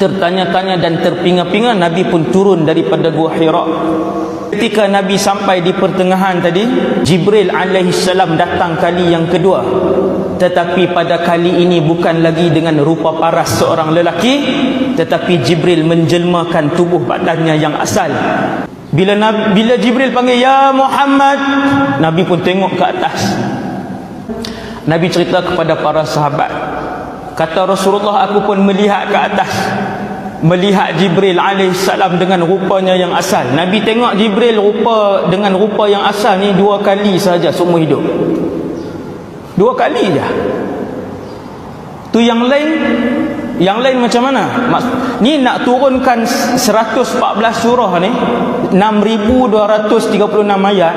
Tertanya-tanya dan terpinga-pinga, Nabi pun turun daripada Gua Hira. Ketika Nabi sampai di pertengahan tadi, Jibril alaihissalam datang kali yang kedua. Tetapi pada kali ini bukan lagi dengan rupa paras seorang lelaki, tetapi Jibril menjelmakan tubuh badannya yang asal. Bila Jibril panggil, "Ya Muhammad," Nabi pun tengok ke atas. Nabi cerita kepada para sahabat, kata Rasulullah, aku pun melihat ke atas, melihat Jibril alaihissalam dengan rupanya yang asal. Nabi tengok Jibril dengan rupa yang asal ni 2 kali saja seumur hidup. 2 kali je. Tu yang lain macam mana? Ni nak turunkan 114 surah ni, 6,236 ayat,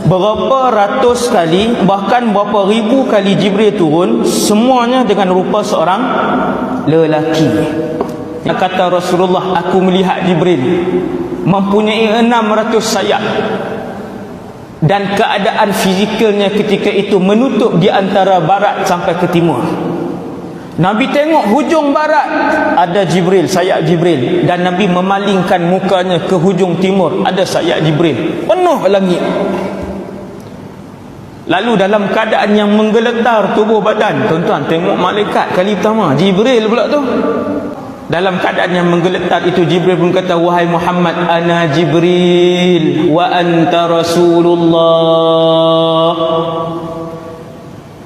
berapa ratus kali, bahkan berapa ribu kali Jibril turun, semuanya dengan rupa seorang lelaki. Kata Rasulullah, aku melihat Jibril mempunyai 600 sayap, dan keadaan fizikalnya ketika itu menutup di antara barat sampai ke timur. Nabi tengok hujung barat ada Jibril, sayap Jibril, dan Nabi memalingkan mukanya ke hujung timur, ada sayap Jibril, penuh langit. Lalu dalam keadaan yang menggeletar tubuh badan, tuan-tuan tengok malaikat kali pertama, Jibril pula tu. Dalam keadaan yang menggeletar itu, Jibril pun kata, "Wahai Muhammad, ana Jibril wa anta Rasulullah."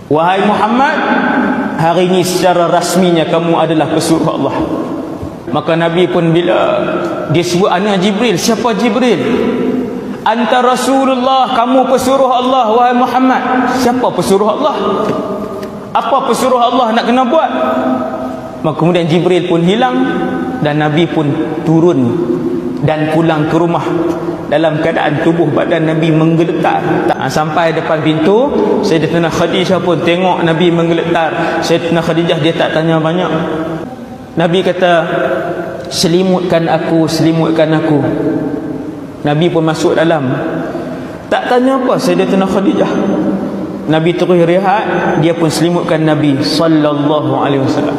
Wahai Muhammad, hari ini secara rasminya kamu adalah pesuruh Allah. Maka Nabi pun bila dia sebut ana Jibril, siapa Jibril? Anta Rasulullah, kamu pesuruh Allah wahai Muhammad. Siapa pesuruh Allah? Apa pesuruh Allah nak kena buat? Maka kemudian Jibril pun hilang dan Nabi pun turun dan pulang ke rumah dalam keadaan tubuh badan Nabi menggeletar. Sampai depan pintu, Sayyidatina Khadijah pun tengok Nabi menggeletar. Sayyidatina Khadijah dia tak tanya banyak. Nabi kata, selimutkan aku, selimutkan aku. Nabi pun masuk dalam, tak tanya apa Sayyidatina Khadijah. Nabi terus rehat, dia pun selimutkan Nabi sallallahu alaihi wasallam.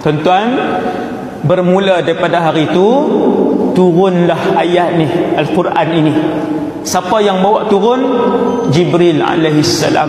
Tuan-tuan, bermula daripada hari itu turunlah ayat ni, Al-Quran ini. Siapa yang bawa turun? Jibril alaihissalam.